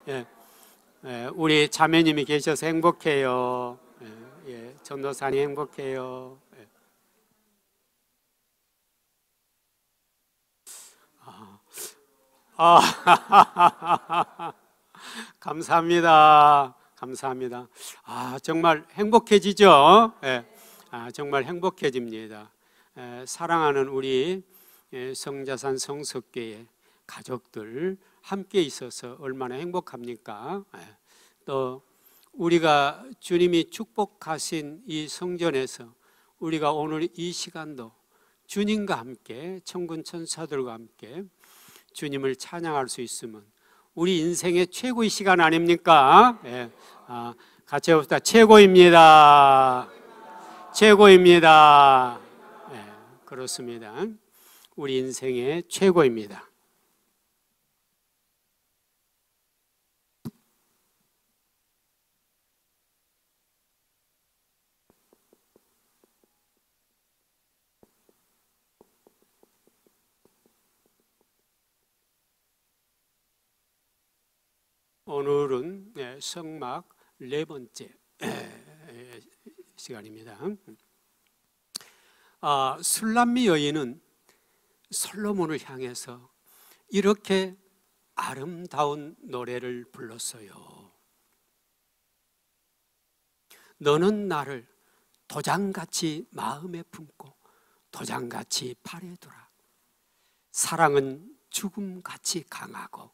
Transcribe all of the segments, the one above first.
예, 우리 자매님이 계셔서 행복해요. 전도사님 행복해요. 감사합니다. 감사합니다. 정말 행복해지죠? 정말 행복해집니다. 사랑하는 우리 성자산 성석교회 가족들 함께 있어서 얼마나 행복합니까? 또 우리가 주님이 축복하신 이 성전에서 우리가 오늘 이 시간도 주님과 함께 천군 천사들과 함께 주님을 찬양할 수 있으면 우리 인생의 최고의 시간 아닙니까? 같이 해봅시다. 최고입니다. 최고입니다. 그렇습니다. 우리 인생의 최고입니다. 오늘은 성막 4번째 시간입니다. 술람미 여인은 솔로몬을 향해서 이렇게 아름다운 노래를 불렀어요. 너는 나를 도장같이 마음에 품고 도장같이 팔에 두라. 사랑은 죽음같이 강하고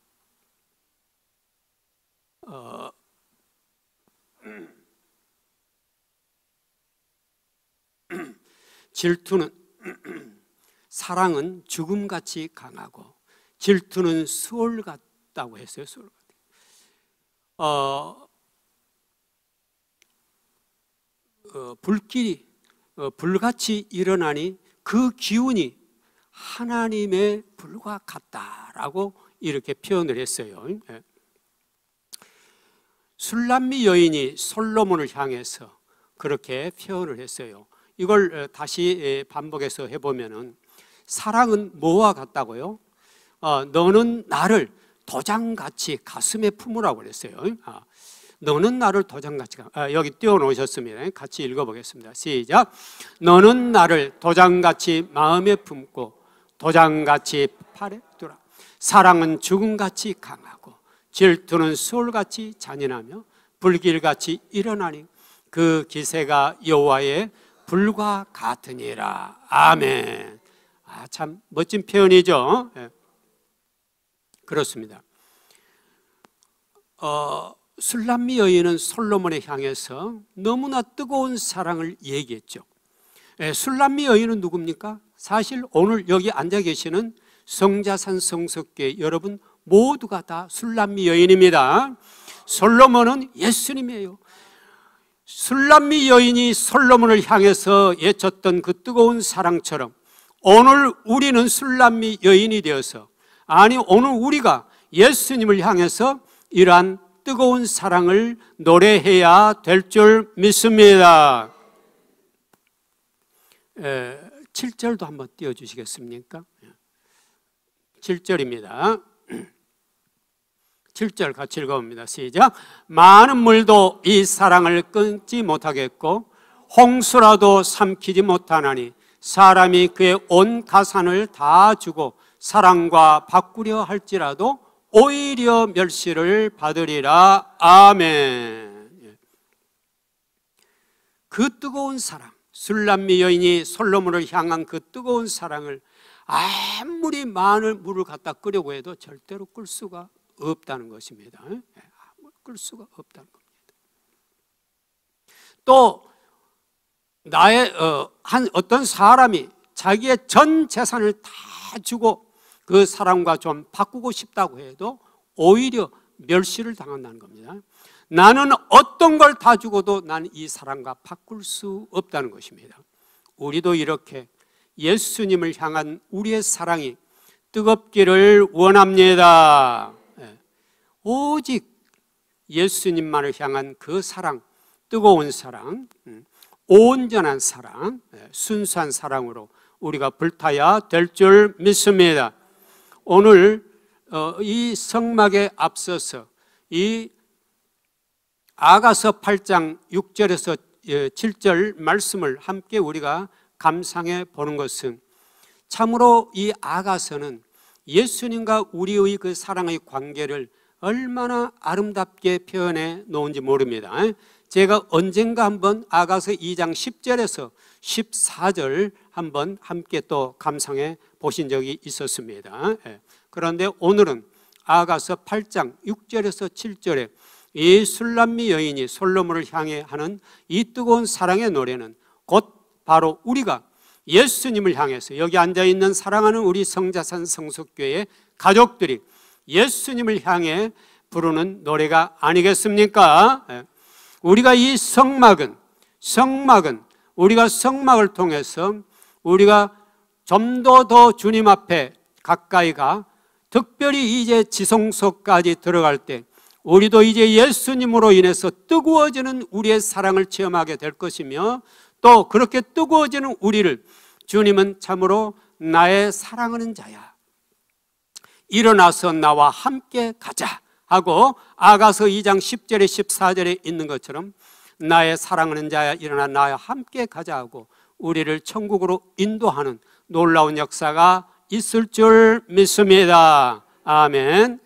질투는 사랑은 죽음같이 강하고 질투는 수월 같다고 했어요. 수월 같아요. 불길이 불같이 일어나니 그 기운이 하나님의 불과 같다라고 이렇게 표현을 했어요. 술람미 여인이 솔로몬을 향해서 그렇게 표현을 했어요. 이걸 다시 반복해서 해보면은 사랑은 뭐와 같다고요? 너는 나를 도장같이 가슴에 품으라고 그랬어요. 너는 나를 도장같이 여기 띄워놓으셨습니다. 같이 읽어보겠습니다. 시작. 너는 나를 도장같이 마음에 품고 도장같이 팔에 두라. 사랑은 죽음같이 강하고 질투는 수월같이 잔인하며 불길같이 일어나니 그 기세가 여호와의 불과 같으니라. 아멘. 참 멋진 표현이죠. 그렇습니다. 술람미 여인은 솔로몬에 향해서 너무나 뜨거운 사랑을 얘기했죠. 술람미 여인은 누굽니까? 사실 오늘 여기 앉아 계시는 성자산 성석교회 여러분 모두가 다 술람미 여인입니다. 솔로몬은 예수님이에요. 술람미 여인이 솔로몬을 향해서 외쳤던 그 뜨거운 사랑처럼 오늘 우리는 술람미 여인이 되어서 오늘 우리가 예수님을 향해서 이러한 뜨거운 사랑을 노래해야 될 줄 믿습니다. 7절도 한번 띄워주시겠습니까? 7절입니다. 7절 같이 읽어봅니다. 시작. 많은 물도 이 사랑을 끊지 못하겠고 홍수라도 삼키지 못하나니 사람이 그의 온 가산을 다 주고 사랑과 바꾸려 할지라도 오히려 멸시를 받으리라. 아멘. 그 뜨거운 사랑, 술람미 여인이 솔로몬을 향한 그 뜨거운 사랑을 아무리 많은 물을 갖다 끄려고 해도 절대로 끌 수가 없다는 것입니다. 끌 수가 없다는 겁니다. 또 나의 어떤 사람이 자기의 전 재산을 다 주고 그 사람과 좀 바꾸고 싶다고 해도 오히려 멸시를 당한다는 겁니다. 나는 어떤 걸 다 주고도 나는 이 사람과 바꿀 수 없다는 것입니다. 우리도 이렇게 예수님을 향한 우리의 사랑이 뜨겁기를 원합니다. 오직 예수님만을 향한 그 사랑, 뜨거운 사랑, 온전한 사랑, 순수한 사랑으로 우리가 불타야 될 줄 믿습니다. 오늘 이 성막에 앞서서 이 아가서 8장 6절에서 7절 말씀을 함께 우리가 감상해 보는 것은 참으로 이 아가서는 예수님과 우리의 그 사랑의 관계를 얼마나 아름답게 표현해 놓은지 모릅니다. 제가 언젠가 한번 아가서 2장 10절에서 14절 한번 함께 또 감상해 보신 적이 있었습니다. 그런데 오늘은 아가서 8장 6절에서 7절에 이 술람미 여인이 솔로몬을 향해 하는 이 뜨거운 사랑의 노래는 곧 바로 우리가 예수님을 향해서 여기 앉아있는 사랑하는 우리 성자산 성숙교회 가족들이 예수님을 향해 부르는 노래가 아니겠습니까? 우리가 이 성막은 우리가 성막을 통해서 우리가 좀 더 주님 앞에 가까이 가 특별히 이제 지성소까지 들어갈 때 우리도 이제 예수님으로 인해서 뜨거워지는 우리의 사랑을 체험하게 될 것이며 또 그렇게 뜨거워지는 우리를 주님은 참으로 나의 사랑하는 자야, 일어나서 나와 함께 가자 하고 아가서 2장 10절에 14절에 있는 것처럼 나의 사랑하는 자야 일어나 나와 함께 가자 하고 우리를 천국으로 인도하는 놀라운 역사가 있을 줄 믿습니다. 아멘.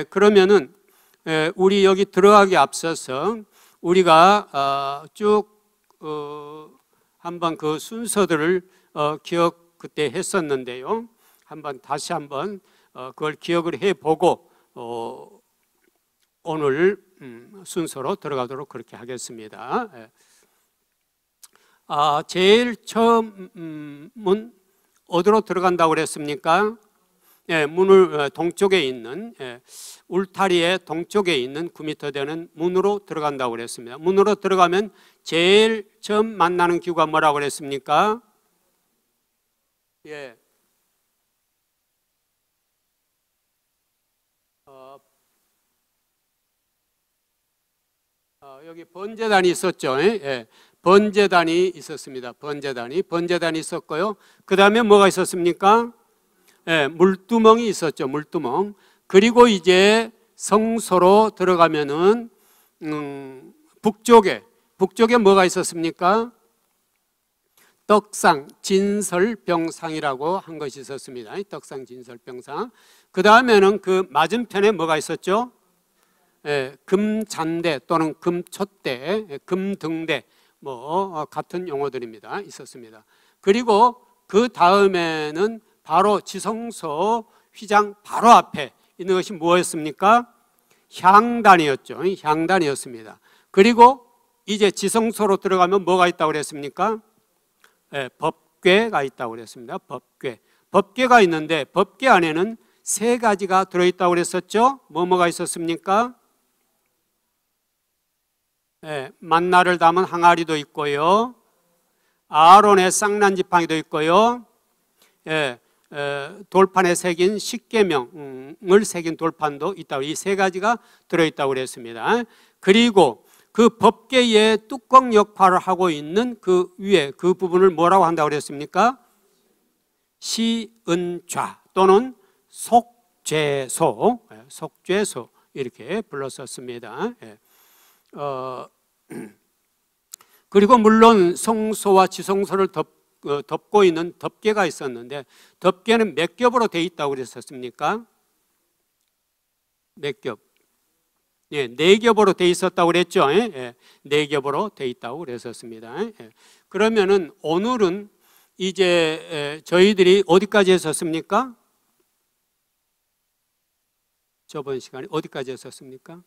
그러면은 우리 여기 들어가기 앞서서 우리가 쭉 한번 그 순서들을 기억 그때 했었는데요. 한번 다시 한번 그걸 기억을 해보고 오늘 순서로 들어가도록 그렇게 하겠습니다. 제일 처음은 어디로 들어간다고 그랬습니까? 문을 동쪽에 있는 울타리의 동쪽에 있는 9m 되는 문으로 들어간다고 그랬습니다. 문으로 들어가면 제일 처음 만나는 기구가 뭐라고 그랬습니까? 여기 번제단이 있었죠. 번제단이 있었습니다. 번제단이 있었고요. 그 다음에 뭐가 있었습니까? 물두멍이 있었죠. 물두멍. 그리고 이제 성소로 들어가면은 북쪽에 뭐가 있었습니까? 떡상 진설병상이라고 한 것이 있었습니다. 떡상 진설병상. 그 다음에는 그 맞은편에 뭐가 있었죠? 금잔대 또는 금촛대, 금등대 뭐 같은 용어들입니다. 있었습니다. 그리고 그 다음에는 바로 지성소 휘장 바로 앞에 있는 것이 무엇이었습니까? 향단이었죠. 향단이었습니다. 그리고 이제 지성소로 들어가면 뭐가 있다고 그랬습니까? 법궤가 있다고 그랬습니다. 법궤가 있는데 법궤 안에는 세 가지가 들어있다고 그랬었죠. 뭐가 있었습니까? 만나를 담은 항아리도 있고요. 아론의 쌍난 지팡이도 있고요. 돌판에 새긴 십계명을 새긴 돌판도 있다고, 이 세 가지가 들어있다고 그랬습니다. 그리고 그 법궤의 뚜껑 역할을 하고 있는 그 위에 그 부분을 뭐라고 한다고 그랬습니까? 시은좌 또는 속죄소 이렇게 불렀었습니다. 그리고 물론 성소와 지성소를 덮고 있는 덮개가 있었는데 덮개는 몇 겹으로 되어 있다고 그랬었습니까? 몇 겹? 네 겹으로 되어 있었다고 그랬죠. 네 겹으로 되어 있다고 그랬었습니다. 그러면은 오늘은 이제 저희들이 어디까지 했었습니까? 저번 시간에 어디까지 했었습니까?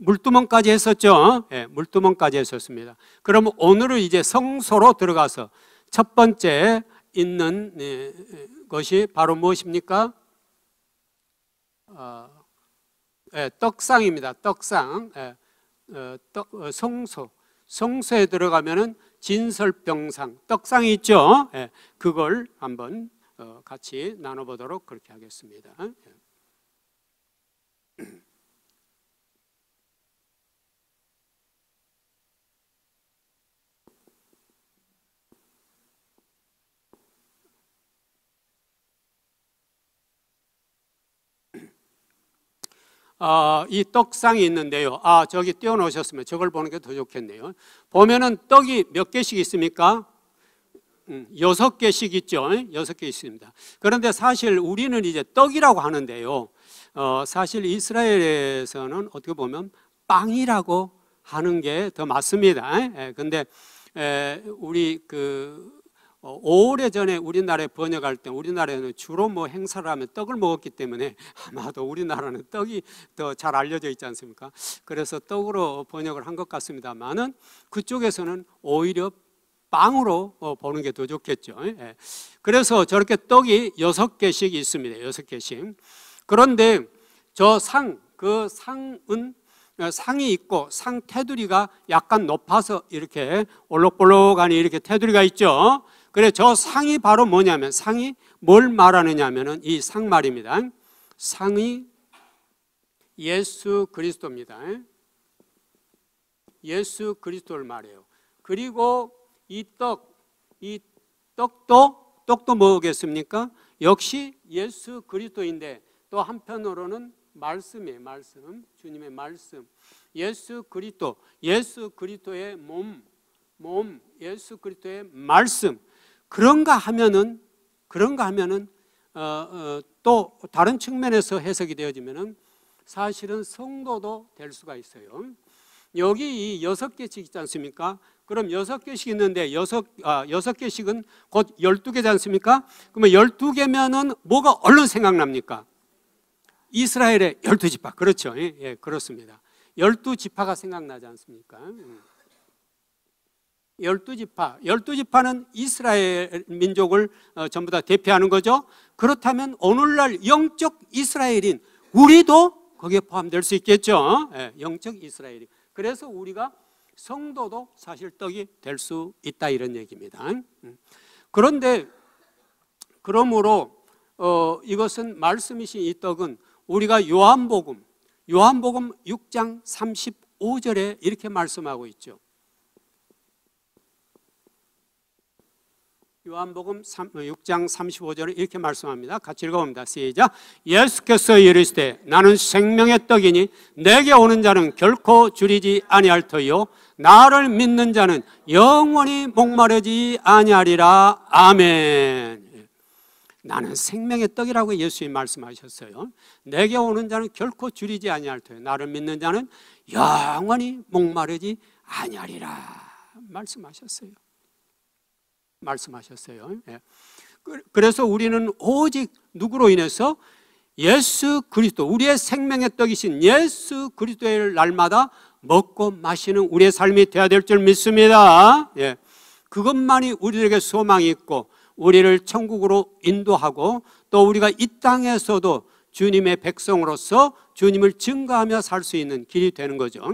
물두멍까지 했었죠. 물두멍까지 했었습니다. 그러면 오늘은 이제 성소로 들어가서 첫 번째 있는 것이 바로 무엇입니까? 떡상입니다. 떡상. 성소에 들어가면은 진설병상, 떡상이 있죠. 그걸 한번 같이 나눠보도록 그렇게 하겠습니다. 이 떡상이 있는데요. 저기 띄워놓으셨으면 저걸 보는 게 더 좋겠네요. 보면은 떡이 몇 개씩 있습니까? 6개씩 있죠. 6개 있습니다. 그런데 사실 우리는 이제 떡이라고 하는데요. 사실 이스라엘에서는 어떻게 보면 빵이라고 하는 게 더 맞습니다. 근데 우리 오래전에 우리나라에 번역할 때 우리나라에는 주로 뭐 행사를 하면 떡을 먹었기 때문에 아마도 우리나라는 떡이 더 잘 알려져 있지 않습니까? 그래서 떡으로 번역을 한 것 같습니다만은 그쪽에서는 오히려 빵으로 보는 게 더 좋겠죠. 그래서 저렇게 떡이 6개씩 있습니다. 6개씩. 그런데 저 그 상은 상이 있고 상 테두리가 약간 높아서 이렇게 올록볼록하니 이렇게 테두리가 있죠. 그래 저 상이 바로 뭐냐면 상이 뭘 말하느냐 하면은 이 상 말입니다. 상이 예수 그리스도입니다. 예수 그리스도를 말해요. 그리고 이 떡도 뭐겠습니까? 역시 예수 그리스도인데 또 한편으로는 말씀이에요. 말씀, 주님의 말씀. 예수 그리스도의 몸, 예수 그리스도의 말씀. 그런가 하면은 또 다른 측면에서 해석이 되어지면은 사실은 성도도 될 수가 있어요. 여기 이 6개씩 있지 않습니까? 그럼 6개씩 있는데 6개씩은 곧 12개지 않습니까? 그러면 12개면은 뭐가 얼른 생각납니까? 이스라엘의 12지파. 그렇죠. 예, 그렇습니다. 12지파가 생각나지 않습니까? 12지파는 이스라엘 민족을 전부 다 대표하는 거죠. 그렇다면 오늘날 영적 이스라엘인 우리도 거기에 포함될 수 있겠죠. 영적 이스라엘이. 그래서 우리가 성도도 사실 떡이 될 수 있다 이런 얘기입니다. 그런데 그러므로 이것은 말씀이신 이 떡은 우리가 요한복음 6장 35절에 이렇게 말씀하고 있죠. 요한복음 6장 35절에 이렇게 말씀합니다. 같이 읽어봅니다. 시작. 예수께서 이르시되 나는 생명의 떡이니 내게 오는 자는 결코 줄이지 아니할 터요 나를 믿는 자는 영원히 목마르지 아니하리라. 아멘. 나는 생명의 떡이라고 예수님이 말씀하셨어요. 내게 오는 자는 결코 줄이지 아니할 터요 나를 믿는 자는 영원히 목마르지 아니하리라. 말씀하셨어요. 그래서 우리는 오직 누구로 인해서 예수 그리스도, 우리의 생명의 떡이신 예수 그리스도의 날마다 먹고 마시는 우리의 삶이 되어야 될 줄 믿습니다. 그것만이 우리에게 소망이 있고 우리를 천국으로 인도하고 또 우리가 이 땅에서도 주님의 백성으로서 주님을 증거하며 살 수 있는 길이 되는 거죠.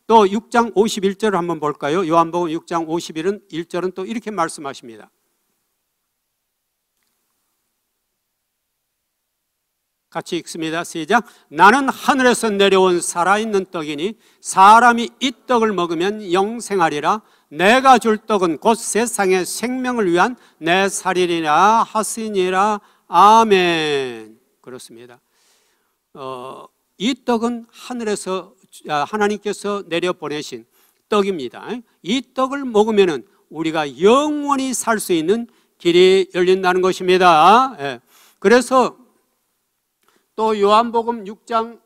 또 6장 51절을 한번 볼까요? 요한복음 6장 51절은 또 이렇게 말씀하십니다. 같이 읽습니다. 시작. 나는 하늘에서 내려온 살아있는 떡이니 사람이 이 떡을 먹으면 영생하리라. 내가 줄 떡은 곧 세상의 생명을 위한 내 살이라 하시니라. 아멘. 그렇습니다. 이 떡은 하늘에서 하나님께서 내려보내신 떡입니다. 이 떡을 먹으면 우리가 영원히 살 수 있는 길이 열린다는 것입니다. 그래서 또 요한복음 6장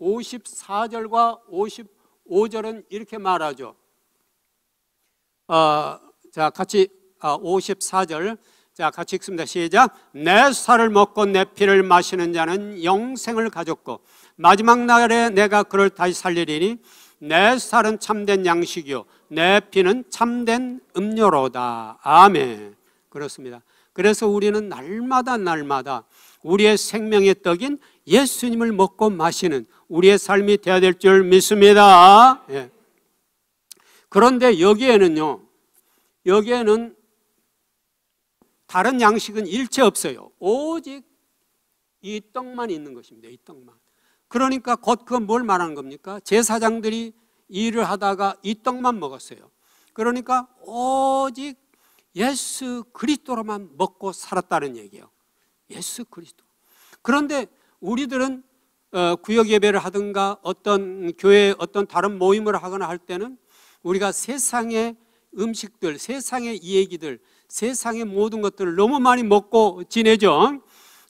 54절과 55절은 이렇게 말하죠. 자, 같이 54절 자, 같이 읽습니다. 시작. 내 살을 먹고 내 피를 마시는 자는 영생을 가졌고 마지막 날에 내가 그를 다시 살리리니 내 살은 참된 양식이요 내 피는 참된 음료로다. 아멘. 그렇습니다. 그래서 우리는 날마다 우리의 생명의 떡인 예수님을 먹고 마시는 우리의 삶이 되어야 될 줄 믿습니다. 그런데 여기에는 다른 양식은 일체 없어요. 오직 이 떡만 있는 것입니다. 이 떡만. 그러니까 곧 그건 뭘 말하는 겁니까? 제사장들이 일을 하다가 이 떡만 먹었어요. 그러니까 오직 예수 그리스도로만 먹고 살았다는 얘기예요. 예수 그리스도. 그런데 우리들은 구역 예배를 하든가 어떤 교회 어떤 다른 모임을 하거나 할 때는 우리가 세상의 음식들, 세상의 얘기들, 세상의 모든 것들을 너무 많이 먹고 지내죠.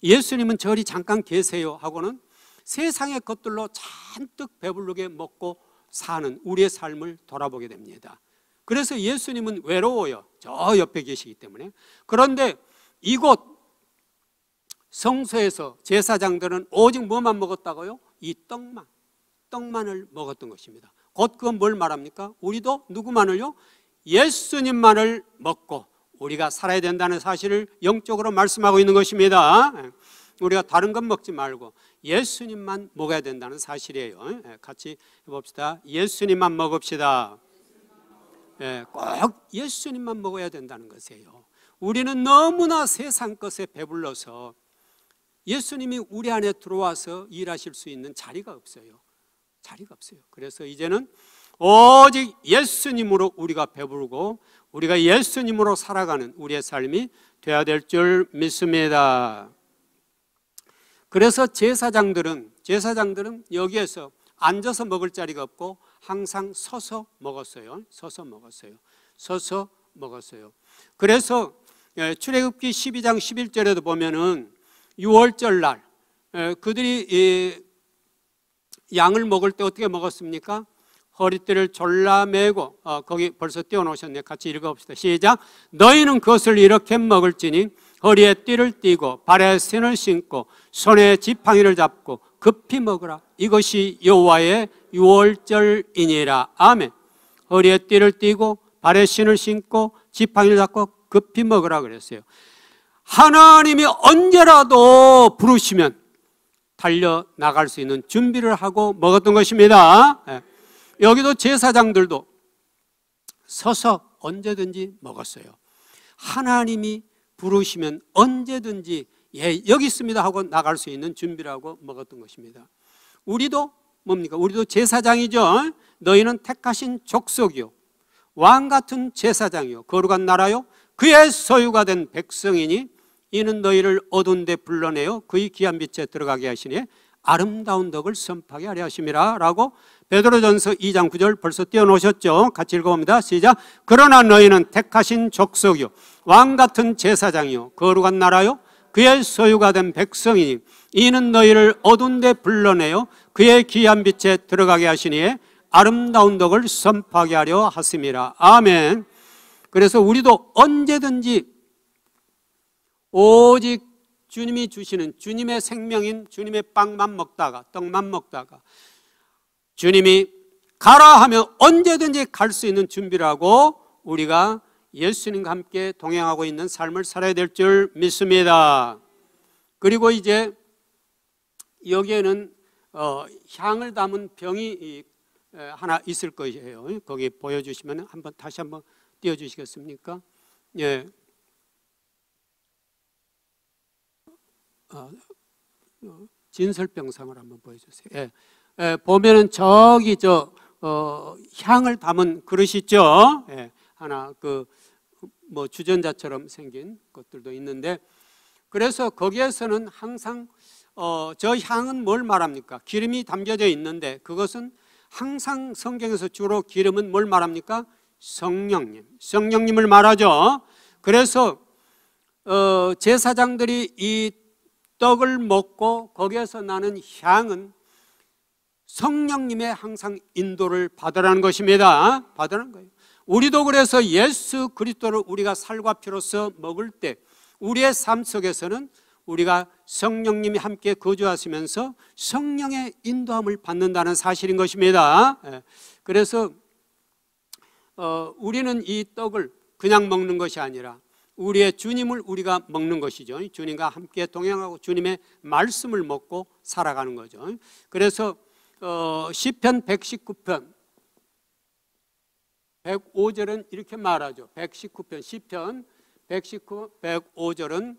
예수님은 저리 잠깐 계세요 하고는 세상의 것들로 잔뜩 배부르게 먹고 사는 우리의 삶을 돌아보게 됩니다. 그래서 예수님은 외로워요. 저 옆에 계시기 때문에. 그런데 이곳 성소에서 제사장들은 오직 뭐만 먹었다고요? 이 떡만을 먹었던 것입니다. 곧 그건 뭘 말합니까? 우리도 누구만을요? 예수님만을 먹고 우리가 살아야 된다는 사실을 영적으로 말씀하고 있는 것입니다. 우리가 다른 건 먹지 말고 예수님만 먹어야 된다는 사실이에요. 같이 해봅시다. 예수님만 먹읍시다. 꼭 예수님만 먹어야 된다는 것이에요. 우리는 너무나 세상 것에 배불러서 예수님이 우리 안에 들어와서 일하실 수 있는 자리가 없어요. 그래서 이제는 오직 예수님으로 우리가 배부르고 우리가 예수님으로 살아가는 우리의 삶이 되어야 될 줄 믿습니다. 그래서 제사장들은 여기에서 앉아서 먹을 자리가 없고 항상 서서 먹었어요. 그래서 출애굽기 12장 11절에도 보면은 6월절 날 그들이 양을 먹을 때 어떻게 먹었습니까? 허리띠를 졸라매고 거기 벌써 띄워놓으셨네. 같이 읽어봅시다. 시작. 너희는 그것을 이렇게 먹을지니 허리에 띠를 띠고 발에 신을 신고 손에 지팡이를 잡고 급히 먹으라. 이것이 여호와의 유월절이니라. 아멘. 허리에 띠를 띠고 발에 신을 신고 지팡이를 잡고 급히 먹으라 그랬어요. 하나님이 언제라도 부르시면 달려나갈 수 있는 준비를 하고 먹었던 것입니다. 여기도 제사장들도 서서 언제든지 먹었어요. 하나님이 부르시면 언제든지 여기 있습니다 하고 나갈 수 있는 준비를 하고 먹었던 것입니다. 우리도 뭡니까? 우리도 제사장이죠. 너희는 택하신 족속이요 왕같은 제사장이요 거룩한 나라요 그의 소유가 된 백성이니 이는 너희를 어두운 데 불러내어 그의 귀한 빛에 들어가게 하시니 아름다운 덕을 선포하게 하려 하심이라 라고 베드로전서 2장 9절 벌써 띄워놓으셨죠. 같이 읽어봅니다. 시작. 그러나 너희는 택하신 족속이요 왕같은 제사장이요 거룩한 나라요 그의 소유가 된 백성이니 이는 너희를 어두운 데 불러내어 그의 귀한 빛에 들어가게 하시니 아름다운 덕을 선포하게 하려 하심이라. 아멘. 그래서 우리도 언제든지 오직 주님이 주시는 주님의 생명인 주님의 빵만 먹다가 떡만 먹다가 주님이 가라 하면 언제든지 갈 수 있는 준비를 하고 우리가 예수님과 함께 동행하고 있는 삶을 살아야 될 줄 믿습니다. 그리고 이제 여기에는 향을 담은 병이 하나 있을 거예요. 거기 보여주시면 다시 한번 띄워주시겠습니까? 예. 진설병상을 한번 보여주세요. 예. 보면은 저기 향을 담은 그릇 있죠. 예. 하나 뭐 주전자처럼 생긴 것들도 있는데 그래서 거기에서는 항상 저 향은 뭘 말합니까? 기름이 담겨져 있는데 그것은 항상 성경에서 주로 기름은 뭘 말합니까? 성령님을 말하죠. 그래서 제사장들이 이 떡을 먹고 거기에서 나는 향은 성령님의 항상 인도를 받으라는 것입니다. 받으라는 거예요. 우리도 그래서 예수 그리스도를 우리가 살과 피로써 먹을 때 우리의 삶 속에서는 우리가 성령님이 함께 거주하시면서 성령의 인도함을 받는다는 사실인 것입니다. 그래서 우리는 이 떡을 그냥 먹는 것이 아니라 우리의 주님을 우리가 먹는 것이죠. 주님과 함께 동행하고 주님의 말씀을 먹고 살아가는 거죠. 그래서 시편 119편 105절은 이렇게 말하죠. 119편 시편 105절은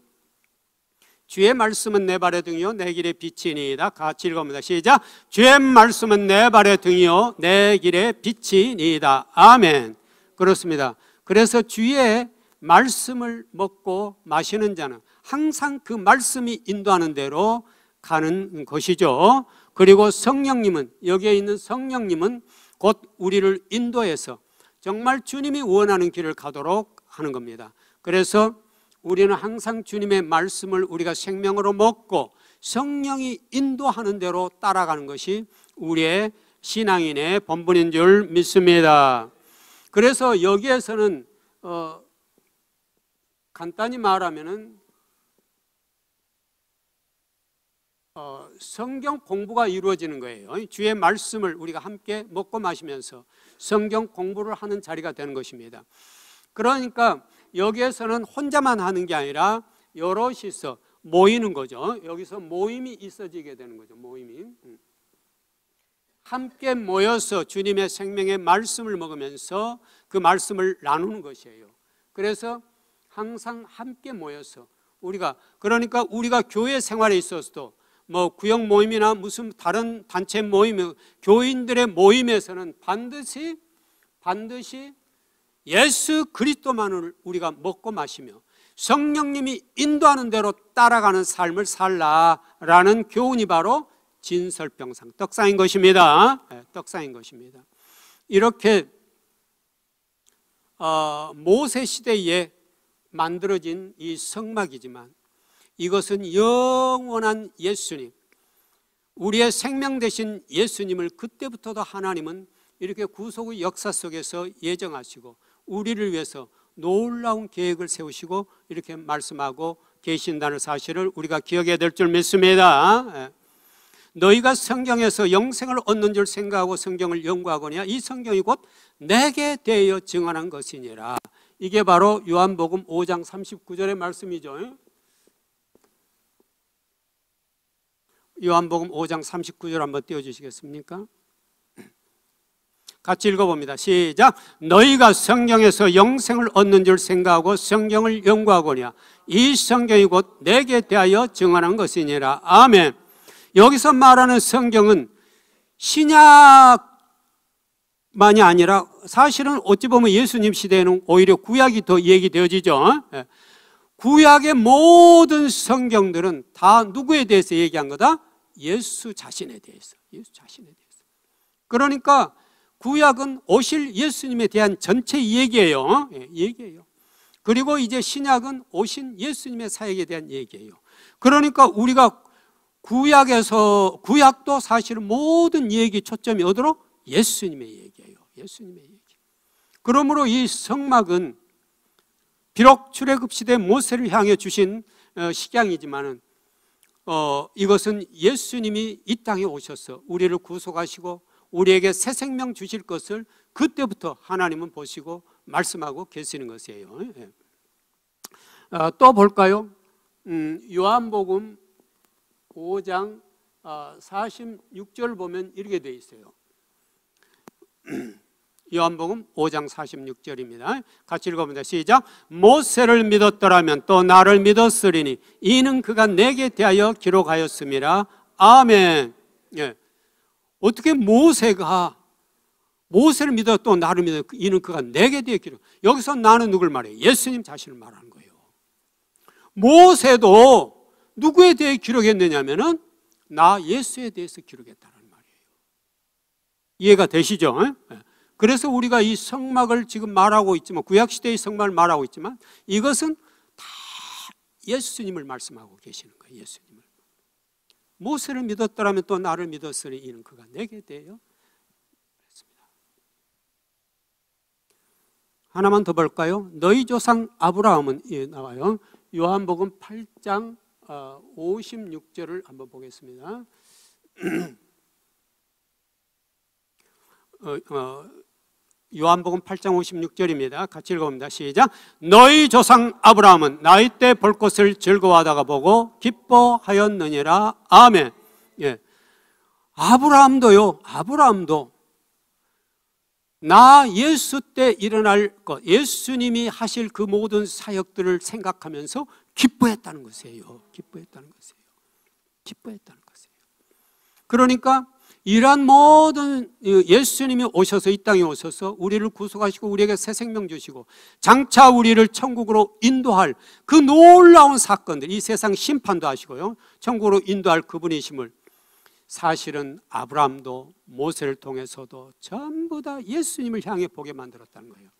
주의 말씀은 내 발의 등이요 내 길의 빛이니이다. 같이 읽어봅니다. 시작. 주의 말씀은 내 발의 등이요 내 길의 빛이니이다. 아멘. 그렇습니다. 그래서 주의 말씀을 먹고 마시는 자는 항상 그 말씀이 인도하는 대로 가는 것이죠. 그리고 성령님은, 여기에 있는 성령님은 곧 우리를 인도해서 정말 주님이 원하는 길을 가도록 하는 겁니다. 그래서 우리는 항상 주님의 말씀을 우리가 생명으로 먹고 성령이 인도하는 대로 따라가는 것이 우리의 신앙인의 본분인 줄 믿습니다. 그래서 여기에서는 간단히 말하면은 성경 공부가 이루어지는 거예요. 주의 말씀을 우리가 함께 먹고 마시면서 성경 공부를 하는 자리가 되는 것입니다. 그러니까 여기에서는 혼자만 하는 게 아니라 여럿이서 모이는 거죠. 여기서 모임이 있어지게 되는 거죠. 모임이 함께 모여서 주님의 생명의 말씀을 먹으면서 그 말씀을 나누는 것이에요. 그래서 항상 함께 모여서 그러니까 우리가 교회 생활에 있어서도 뭐 구역 모임이나 무슨 다른 단체 모임, 교인들의 모임에서는 반드시 예수 그리스도만을 우리가 먹고 마시며 성령님이 인도하는 대로 따라가는 삶을 살라라는 교훈이 바로 진설병상, 떡상인 것입니다. 떡상인 것입니다. 이렇게 모세 시대에 만들어진 이 성막이지만 이것은 영원한 예수님, 우리의 생명 되신 예수님을 그때부터도 하나님은 이렇게 구속의 역사 속에서 예정하시고 우리를 위해서 놀라운 계획을 세우시고 이렇게 말씀하고 계신다는 사실을 우리가 기억해야 될 줄 믿습니다. 너희가 성경에서 영생을 얻는 줄 생각하고 성경을 연구하거니와 이 성경이 곧 내게 대하여 증언한 것이니라. 이게 바로 요한복음 5장 39절의 말씀이죠. 요한복음 5장 39절 한번 띄워주시겠습니까? 같이 읽어봅니다. 시작. 너희가 성경에서 영생을 얻는 줄 생각하고 성경을 연구하거니와 이 성경이 곧 내게 대하여 증언한 것이니라. 아멘. 여기서 말하는 성경은 신약만이 아니라 사실은 어찌 보면 예수님 시대에는 오히려 구약이 더 얘기되어지죠. 구약의 모든 성경들은 다 누구에 대해서 얘기한 거다? 예수 자신에 대해서. 예수 자신에 대해서. 그러니까 구약은 오실 예수님에 대한 전체 얘기예요. 얘기예요. 그리고 이제 신약은 오신 예수님의 사역에 대한 얘기예요. 그러니까 우리가 구약도 사실은 모든 얘기 초점이 어디로? 예수님의 얘기예요. 예수님의 얘기. 그러므로 이 성막은 비록 출애굽 시대 모세를 향해 주신 식양이지만은 이것은 예수님이 이 땅에 오셔서 우리를 구속하시고 우리에게 새 생명 주실 것을 그때부터 하나님은 보시고 말씀하고 계시는 것이에요. 또 볼까요? 요한복음 5장 46절 보면 이렇게 되어 있어요. 요한복음 5장 46절입니다. 같이 읽어봅니다. 시작. 모세를 믿었더라면 또 나를 믿었으리니 이는 그가 내게 대하여 기록하였음이라. 아멘. 어떻게 모세를 믿어 또 나를 믿어 이는 그가 내게 대해 기록. 여기서 나는 누굴 말해요? 예수님 자신을 말하는 거예요. 모세도 누구에 대해 기록했느냐면은 나 예수에 대해서 기록했다는 말이에요. 이해가 되시죠? 그래서 우리가 이 성막을 지금 말하고 있지만 구약시대의 성막을 말하고 있지만 이것은 다 예수님을 말씀하고 계시는 거예요. 예수님을. 모세를 믿었더라면 또 나를 믿었으니 이는 그가 내게 대하여 그랬습니다. 하나만 더 볼까요? 너희 조상 아브라함은 나와요. 요한복음 8장 56절을 한번 보겠습니다. 요한복음 8장 56절입니다. 같이 읽어봅니다. 시작. 너희 조상 아브라함은 나이 때 볼 것을 즐거워하다가 보고 기뻐하였느니라. 아멘. 아브라함도 나 예수 때 일어날 것, 예수님이 하실 그 모든 사역들을 생각하면서 기뻐했다는 것이에요. 기뻐했다는 것이에요. 그러니까 이러한 모든 예수님이 오셔서 이 땅에 오셔서 우리를 구속하시고 우리에게 새 생명 주시고 장차 우리를 천국으로 인도할 그 놀라운 사건들, 이 세상 심판도 하시고요 천국으로 인도할 그분이심을 사실은 아브라함도 모세를 통해서도 전부 다 예수님을 향해 보게 만들었다는 거예요.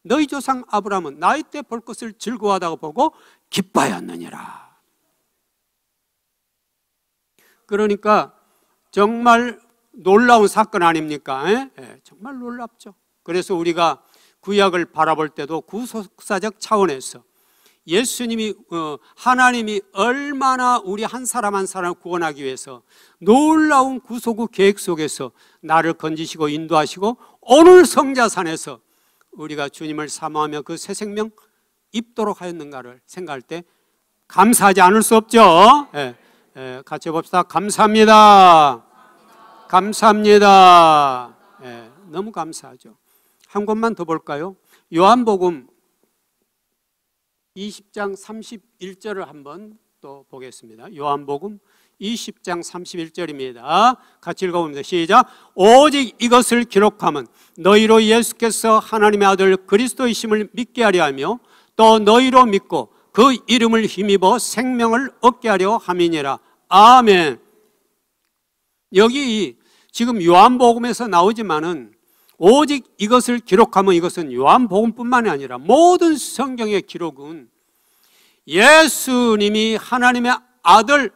너희 조상 아브라함은 나이 때 볼 것을 즐거워하다고 보고 기뻐하였느니라. 그러니까 정말 놀라운 사건 아닙니까? 정말 놀랍죠. 그래서 우리가 구약을 바라볼 때도 구속사적 차원에서 예수님이 하나님이 얼마나 우리 한 사람 한 사람을 구원하기 위해서 놀라운 구속 계획 속에서 나를 건지시고 인도하시고 오늘 성자산에서 우리가 주님을 사모하며 그 새 생명 입도록 하였는가를 생각할 때 감사하지 않을 수 없죠. 같이 봅시다. 감사합니다. 감사합니다. 너무 감사하죠. 한 권만 더 볼까요? 요한복음 20장 31절을 한번 또 보겠습니다. 요한복음 20장 31절입니다. 같이 읽어봅니다. 시작. 오직 이것을 기록함은 너희로 예수께서 하나님의 아들 그리스도이심을 믿게 하려 하며 또 너희로 믿고 그 이름을 힘입어 생명을 얻게 하려 함이니라. 아멘. 여기 지금 요한복음에서 나오지만은 오직 이것을 기록하면 이것은 요한복음뿐만이 아니라 모든 성경의 기록은 예수님이 하나님의 아들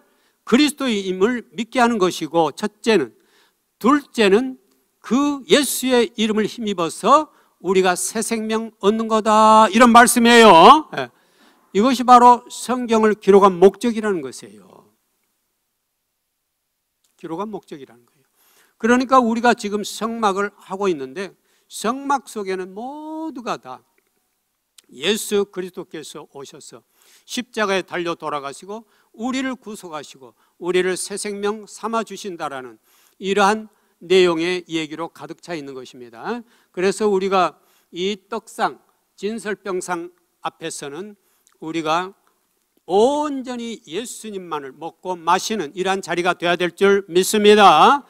그리스도임을 믿게 하는 것이고, 첫째는, 둘째는 그 예수의 이름을 힘입어서 우리가 새 생명 얻는 거다, 이런 말씀이에요. 이것이 바로 성경을 기록한 목적이라는 것이에요. 기록한 목적이라는 거예요. 그러니까 우리가 지금 성막을 하고 있는데 성막 속에는 모두가 다 예수 그리스도께서 오셔서 십자가에 달려 돌아가시고 우리를 구속하시고 우리를 새 생명 삼아 주신다라는 이러한 내용의 얘기로 가득 차 있는 것입니다. 그래서 우리가 이 떡상, 진설병상 앞에서는 우리가 온전히 예수님만을 먹고 마시는 이러한 자리가 되어야 될 줄 믿습니다.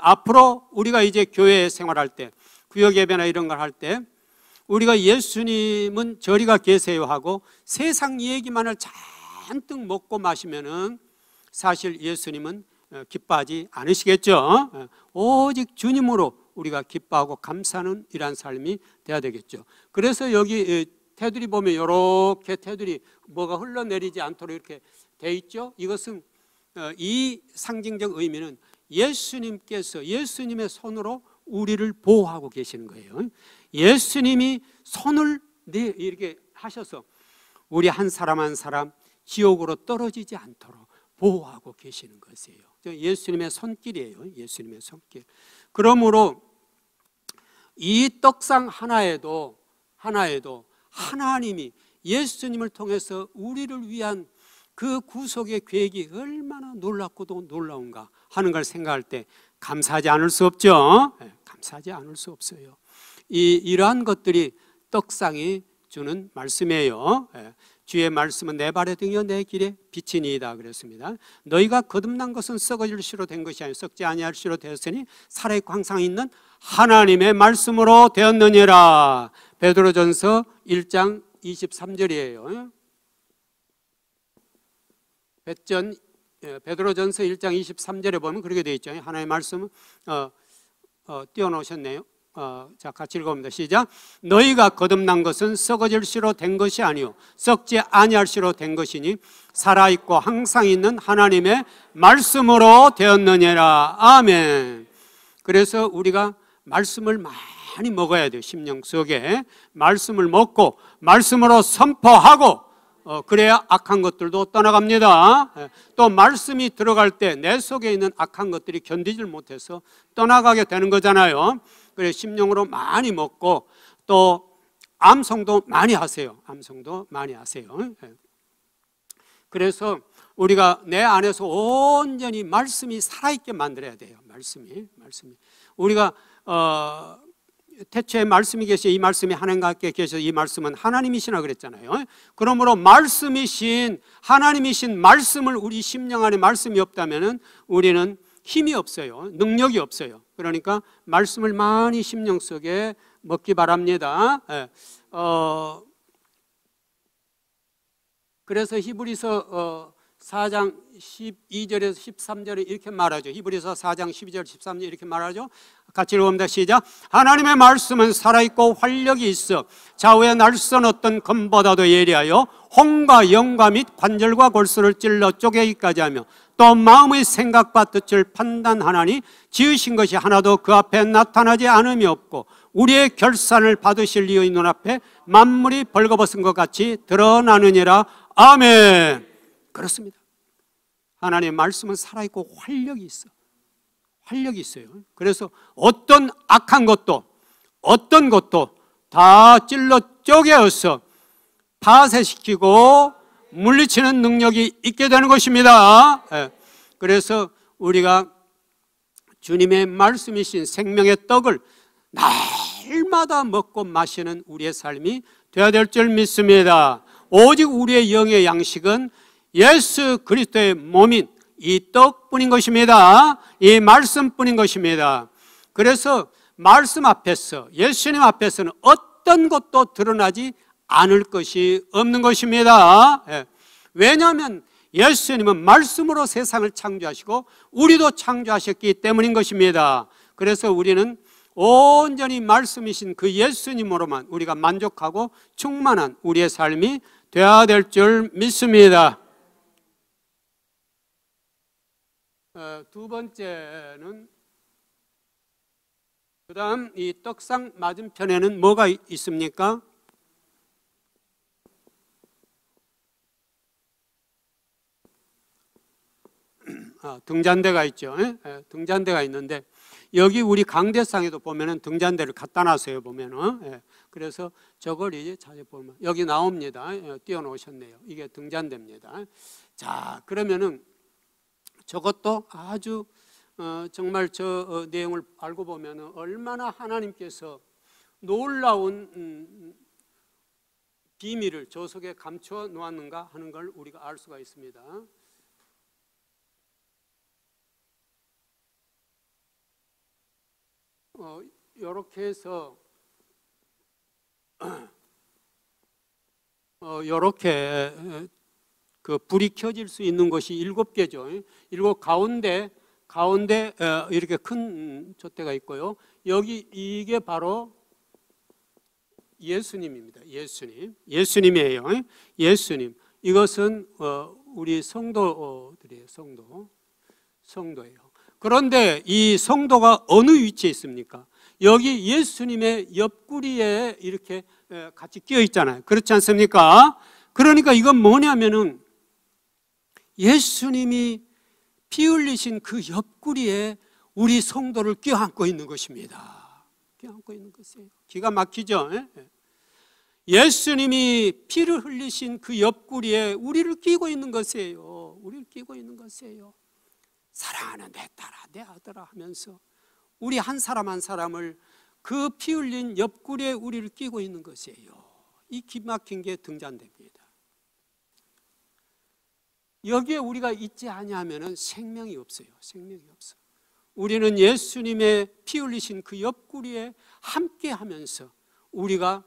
앞으로 우리가 이제 교회 생활할 때, 구역 예배나 이런 걸 할 때 우리가 예수님은 저리가 계세요 하고 세상 얘기만을 잔뜩 먹고 마시면은 사실 예수님은 기뻐하지 않으시겠죠. 오직 주님으로 우리가 기뻐하고 감사하는 이러한 삶이 돼야 되겠죠. 그래서 여기 테두리 보면 이렇게 테두리 뭐가 흘러내리지 않도록 이렇게 돼 있죠. 이것은 이 상징적 의미는 예수님께서 예수님의 손으로 우리를 보호하고 계시는 거예요. 예수님이 손을 이렇게 하셔서 우리 한 사람 한 사람 지옥으로 떨어지지 않도록 보호하고 계시는 것이에요. 예수님의 손길이에요. 예수님의 손길. 그러므로 이 떡상 하나에도 하나님이 예수님을 통해서 우리를 위한 그 구속의 계획이 얼마나 놀랍고도 놀라운가 하는 걸 생각할 때 감사하지 않을 수 없죠. 감사하지 않을 수 없어요. 이러한 것들이 떡상이 주는 말씀이에요. 주의 말씀은 내 발의 등이요 내 길의 빛이니이다 그랬습니다. 너희가 거듭난 것은 썩어질 시로 된 것이 아니요 썩지 아니할 시로 되었으니 살아있고 항상 있는 하나님의 말씀으로 되었느니라. 베드로전서 1장 23절이에요. 베드로전서 1장 23절에 보면 그렇게 되어 있죠. 하나님의 말씀은 띄워놓으셨네요. 자, 같이 읽어봅니다. 시작. 너희가 거듭난 것은 썩어질 시로 된 것이 아니요 썩지 아니할 시로 된 것이니 살아있고 항상 있는 하나님의 말씀으로 되었느니라. 아멘. 그래서 우리가 말씀을 많이 먹어야 돼요. 심령 속에 말씀을 먹고 말씀으로 선포하고 그래야 악한 것들도 떠나갑니다. 또 말씀이 들어갈 때 내 속에 있는 악한 것들이 견디질 못해서 떠나가게 되는 거잖아요. 그래서 심령으로 많이 먹고 또 암송도 많이 하세요. 암송도 많이 하세요. 그래서 우리가 내 안에서 온전히 말씀이 살아있게 만들어야 돼요. 말씀이 우리가 태초에 말씀이 계시 이 말씀이 하나님과 함께 계셔서 이 말씀은 하나님이시나 그랬잖아요. 그러므로 말씀이신 하나님이신 말씀을 우리 심령 안에 말씀이 없다면은 우리는 힘이 없어요. 능력이 없어요. 그러니까 말씀을 많이 심령 속에 먹기 바랍니다. 그래서 히브리서 4장 12절에서 13절에 이렇게 말하죠. 히브리서 4장 12절 13절 이렇게 말하죠. 같이 읽어봅니다. 시작. 하나님의 말씀은 살아있고 활력이 있어 좌우의 날선 어떤 검보다도 예리하여 혼과 영과 및 관절과 골수를 찔러 쪼개기까지 하며 또 마음의 생각과 뜻을 판단하나니 지으신 것이 하나도 그 앞에 나타나지 않음이 없고 우리의 결산을 받으실 이의 눈앞에 만물이 벌거벗은 것 같이 드러나느니라. 아멘. 그렇습니다. 하나님의 말씀은 살아있고 활력이 있어. 활력이 있어요. 그래서 어떤 악한 것도 어떤 것도 다 찔러 쪼개어서 파쇄시키고 물리치는 능력이 있게 되는 것입니다. 그래서 우리가 주님의 말씀이신 생명의 떡을 날마다 먹고 마시는 우리의 삶이 되어야 될 줄 믿습니다. 오직 우리의 영의 양식은 예수 그리스도의 몸인 이 떡뿐인 것입니다. 이 말씀뿐인 것입니다. 그래서 말씀 앞에서 예수님 앞에서는 어떤 것도 드러나지 않을 것이 없는 것입니다. 왜냐하면 예수님은 말씀으로 세상을 창조하시고 우리도 창조하셨기 때문인 것입니다. 그래서 우리는 온전히 말씀이신 그 예수님으로만 우리가 만족하고 충만한 우리의 삶이 되어야 될 줄 믿습니다. 두 번째는 그 다음 이 떡상 맞은편에는 뭐가 있습니까? 등잔대가 있죠. 등잔대가 있는데 여기 우리 강대상에도 보면은 등잔대를 갖다 놨어요. 보면은. 그래서 저걸 이제 자주 보면 여기 나옵니다. 띄워놓으셨네요. 이게 등잔대입니다. 자, 그러면은 저것도 아주 정말 저 내용을 알고 보면은 얼마나 하나님께서 놀라운 비밀을 저 속에 감춰 놓았는가 하는 걸 우리가 알 수가 있습니다. 이렇게 해서 이렇게 그 불이 켜질 수 있는 것이 7개죠. 7 가운데 이렇게 큰 촛대가 있고요. 여기 이게 바로 예수님입니다. 예수님이에요. 예수님. 이것은 우리 성도들이에요. 성도예요. 그런데 이 성도가 어느 위치에 있습니까? 여기 예수님의 옆구리에 이렇게 같이 끼어 있잖아요. 그렇지 않습니까? 그러니까 이건 뭐냐면은 예수님이 피 흘리신 그 옆구리에 우리 성도를 껴안고 있는 것입니다. 껴안고 있는 것이에요. 기가 막히죠? 예수님이 피를 흘리신 그 옆구리에 우리를 끼고 있는 것이에요. 우리를 끼고 있는 것이에요. 사랑하는 내 딸아, 내 아들아 하면서 우리 한 사람 한 사람을 그 피 흘린 옆구리에 우리를 끼고 있는 것이에요. 이 기막힌 게 등잔대입니다. 여기에 우리가 있지 아니하면 생명이 없어요. 생명이 없어. 우리는 예수님의 피 흘리신 그 옆구리에 함께 하면서 우리가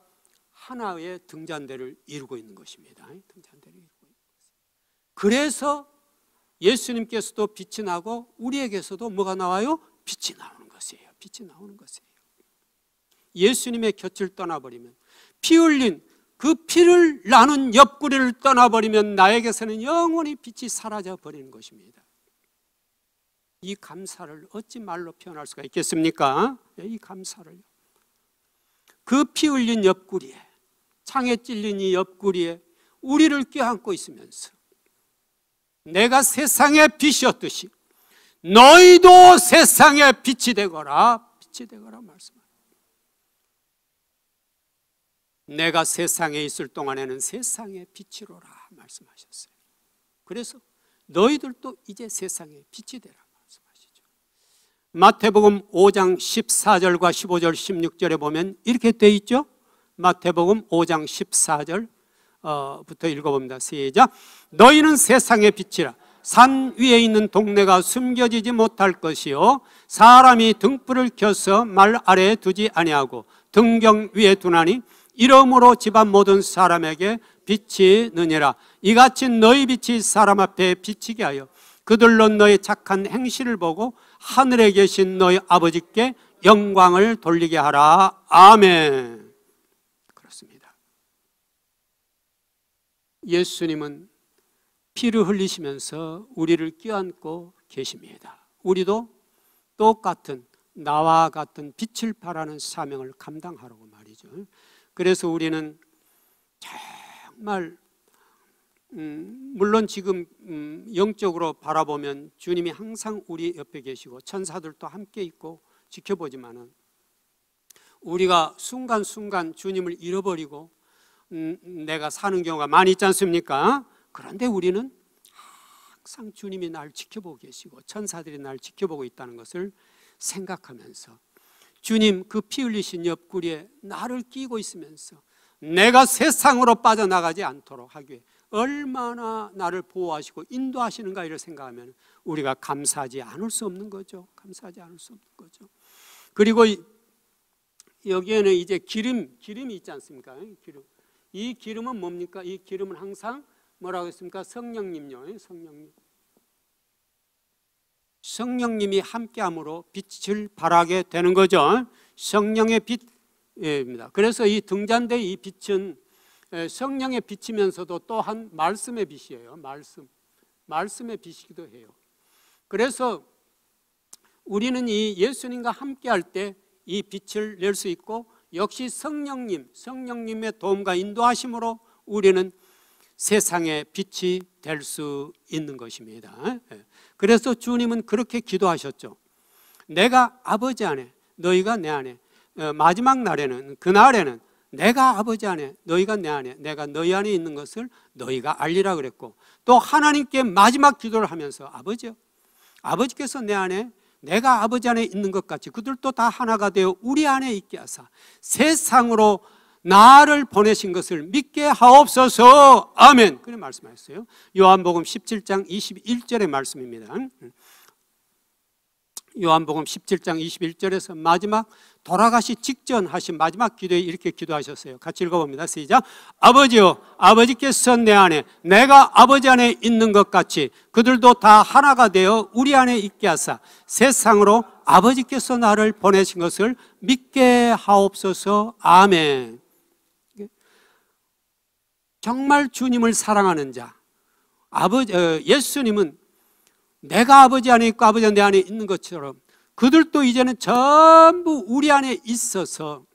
하나의 등잔대를 이루고 있는 것입니다. 등잔대를 이루고 있는 것입니다. 그래서 예수님께서도 빛이 나고 우리에게서도 뭐가 나와요? 빛이 나오는 것이에요. 빛이 나오는 것이에요. 예수님의 곁을 떠나버리면 피 흘린 그 피를 나눈 옆구리를 떠나버리면 나에게서는 영원히 빛이 사라져 버리는 것입니다. 이 감사를 어찌 말로 표현할 수가 있겠습니까? 이 감사를요. 그 피 흘린 옆구리에, 창에 찔린 이 옆구리에 우리를 껴안고 있으면서 내가 세상의 빛이었듯이 너희도 세상의 빛이 되거라. 빛이 되거라 말씀합니다. 내가 세상에 있을 동안에는 세상의 빛이로라 말씀하셨어요. 그래서 너희들도 이제 세상의 빛이 되라 말씀하시죠. 마태복음 5장 14절과 15절 16절에 보면 이렇게 되어 있죠. 마태복음 5장 14절부터 읽어봅니다. 시작. 너희는 세상의 빛이라. 산 위에 있는 동네가 숨겨지지 못할 것이요 사람이 등불을 켜서 말 아래에 두지 아니하고 등경 위에 두나니 이러므로 집안 모든 사람에게 빛이 느니라. 이같이 너희 빛이 사람 앞에 비치게 하여 그들로 너희 착한 행실을 보고 하늘에 계신 너희 아버지께 영광을 돌리게 하라. 아멘. 그렇습니다. 예수님은 피를 흘리시면서 우리를 껴안고 계십니다. 우리도 똑같은 나와 같은 빛을 발하는 사명을 감당하라고 말이죠. 그래서 우리는 정말 물론 지금 영적으로 바라보면 주님이 항상 우리 옆에 계시고 천사들도 함께 있고 지켜보지만은 우리가 순간순간 주님을 잃어버리고 내가 사는 경우가 많이 있지 않습니까? 그런데 우리는 항상 주님이 날 지켜보고 계시고 천사들이 날 지켜보고 있다는 것을 생각하면서 주님 그 피 흘리신 옆구리에 나를 끼고 있으면서 내가 세상으로 빠져나가지 않도록 하기 위해 얼마나 나를 보호하시고 인도하시는가 이를 생각하면 우리가 감사하지 않을 수 없는 거죠. 감사하지 않을 수 없는 거죠. 그리고 여기에는 이제 기름이 있지 않습니까? 기름. 이 기름은 뭡니까? 이 기름은 항상 뭐라고 했습니까? 성령님요. 성령님이 함께함으로 빛을 발하게 되는 거죠. 성령의 빛입니다. 그래서 이 등잔대의 이 빛은 성령의 빛이면서도 또한 말씀의 빛이에요. 말씀의 빛이기도 해요. 그래서 우리는 이 예수님과 함께할 때 이 빛을 낼 수 있고 역시 성령님의 도움과 인도하심으로 우리는 세상의 빛이 될 수 있는 것입니다. 그래서 주님은 그렇게 기도하셨죠. 내가 아버지 안에 너희가 내 안에 마지막 날에는 그날에는 내가 아버지 안에 너희가 내 안에 내가 너희 안에 있는 것을 너희가 알리라 그랬고 또 하나님께 마지막 기도를 하면서 아버지요 아버지께서 내 안에 내가 아버지 안에 있는 것 같이 그들도 다 하나가 되어 우리 안에 있게 하사 세상으로 나를 보내신 것을 믿게 하옵소서. 아멘. 그런 말씀하셨어요. 요한복음 17장 21절의 말씀입니다. 요한복음 17장 21절에서 마지막 돌아가시 직전 하신 마지막 기도에 이렇게 기도하셨어요. 같이 읽어봅니다. 시작. 아버지요 아버지께서 내 안에 내가 아버지 안에 있는 것 같이 그들도 다 하나가 되어 우리 안에 있게 하사 세상으로 아버지께서 나를 보내신 것을 믿게 하옵소서. 아멘. 정말 주님을 사랑하는 자 예수님은 내가 아버지 안에 있고 아버지가 내 안에 있는 것처럼 그들도 이제는 전부 우리 안에 있어서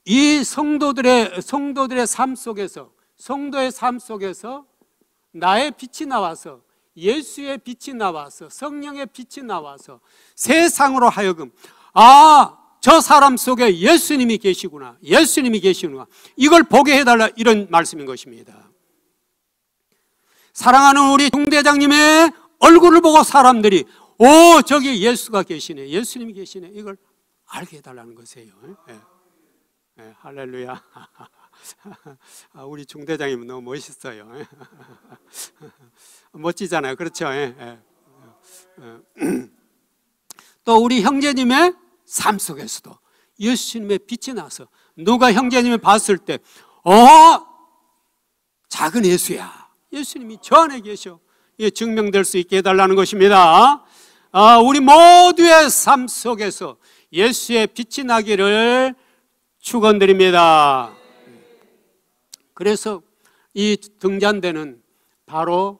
이 성도들의 삶 속에서 성도의 삶 속에서 나의 빛이 나와서 예수의 빛이 나와서 성령의 빛이 나와서 세상으로 하여금 저 사람 속에 예수님이 계시구나 이걸 보게 해달라 이런 말씀인 것입니다. 사랑하는 우리 중대장님의 얼굴을 보고 사람들이 저기 예수가 계시네 예수님이 계시네 이걸 알게 해달라는 것이에요. 할렐루야. 우리 중대장님은 너무 멋있어요. 멋지잖아요. 그렇죠. 또 우리 형제님의 삶 속에서도 예수님의 빛이 나서 누가 형제님을 봤을 때 작은 예수야 예수님이 저 안에 계셔 증명될 수 있게 해달라는 것입니다. 우리 모두의 삶 속에서 예수의 빛이 나기를 축원드립니다. 그래서 이 등잔대는 바로